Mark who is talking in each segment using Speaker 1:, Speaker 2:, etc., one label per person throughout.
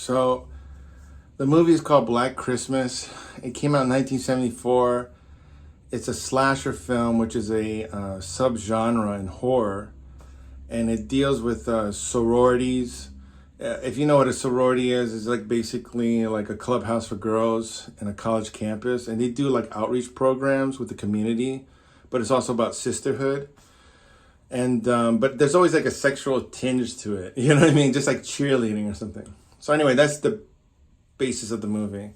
Speaker 1: So the movie is called Black Christmas. It came out in 1974. It's a slasher film, which is a subgenre in horror, and it deals with sororities. If you know what a sorority is, it's like basically like a clubhouse for girls in a college campus, and they do like outreach programs with the community, but it's also about sisterhood. And but there's always like a sexual tinge to it, you know what I mean? Just like cheerleading or something. So anyway, that's the basis of the movie.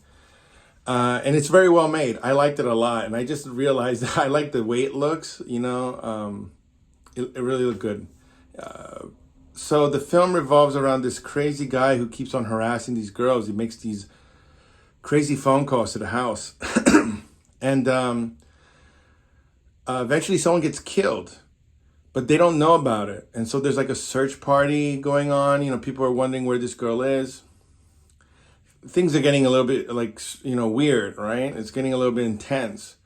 Speaker 1: And it's very well made. I liked it a lot, and I just realized that I like the way it looks. It really looked good. So the film revolves around this crazy guy who keeps on harassing these girls. He makes these crazy phone calls to the house, and eventually someone gets killed, but they don't know about it. And so there's like a search party going on. People are wondering where this girl is. Things are getting a little bit like, weird, right? It's getting a little bit intense.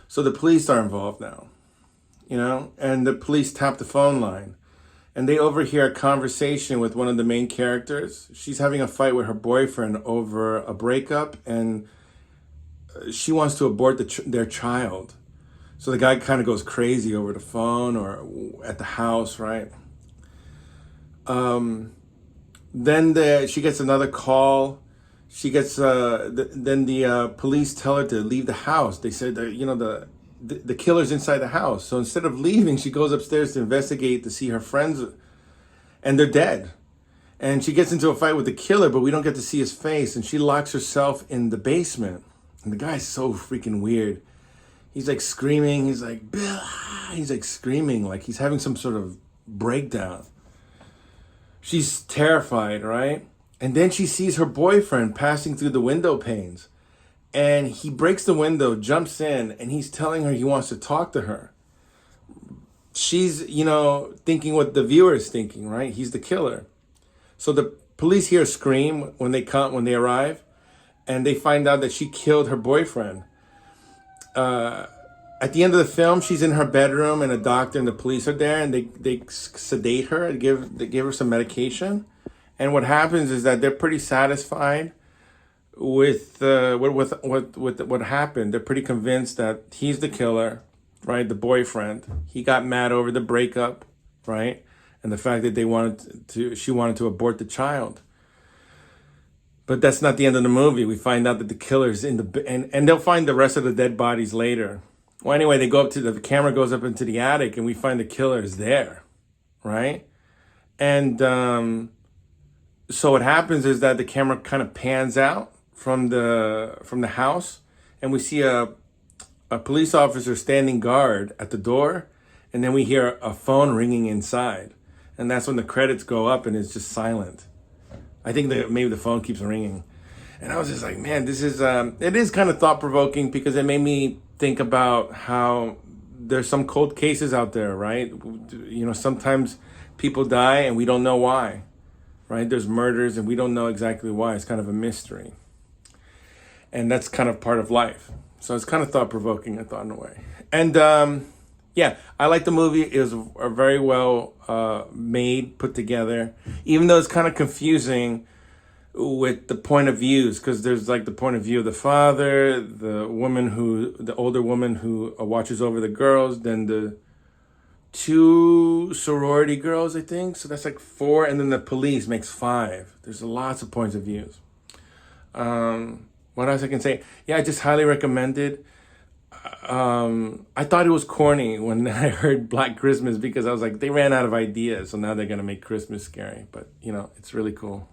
Speaker 1: So the police are involved now, and the police tap the phone line, and they overhear a conversation with one of the main characters. She's having a fight with her boyfriend over a breakup, and she wants to abort their child. So the guy kind of goes crazy over the phone or at the house, right? Then she gets another call. She gets then the police tell her to leave the house. They said that the killer's inside the house. So instead of leaving, she goes upstairs to investigate to see her friends, and they're dead. And she gets into a fight with the killer, but we don't get to see his face. And she locks herself in the basement. And the guy's so freaking weird. He's like screaming. He's like, Bill. He's like screaming like he's having some sort of breakdown. She's terrified, right? And then she sees her boyfriend passing through the window panes. And he breaks the window, jumps in, and he's telling her he wants to talk to her. She's, thinking what the viewer is thinking, right? He's the killer. So the police hear a scream when they arrive, and they find out that she killed her boyfriend. At the end of the film, she's in her bedroom, and a doctor and the police are there, and they sedate her and they give her some medication. And what happens is that they're pretty satisfied with what happened. They're pretty convinced that he's the killer, right? The boyfriend. He got mad over the breakup, right? And the fact that she wanted to abort the child. But that's not the end of the movie. We find out that the killer's and they'll find the rest of the dead bodies later. Well, anyway, the camera goes up into the attic, and we find the killer is there, right? And so what happens is that the camera kind of pans out from the house, and we see a police officer standing guard at the door, and then we hear a phone ringing inside, and that's when the credits go up and it's just silent. I think that maybe the phone keeps ringing, and I was just like, man, this is it is kind of thought provoking, because it made me think about how there's some cold cases out there, right? Sometimes people die and we don't know why. Right? There's murders and we don't know exactly why. It's kind of a mystery. And that's kind of part of life. So it's kind of thought-provoking, I thought, in a way. And I like the movie. It was a very well made, put together. Even though it's kind of confusing with the point of views, because there's like the point of view of the father, the older woman who watches over the girls, then the two sorority girls, I think. So that's like 4, and then the police makes 5. There's lots of points of views. What else I can say? Yeah, I just highly recommend it. I thought it was corny when I heard Black Christmas, because I was like, they ran out of ideas, so now they're gonna make Christmas scary. But it's really cool.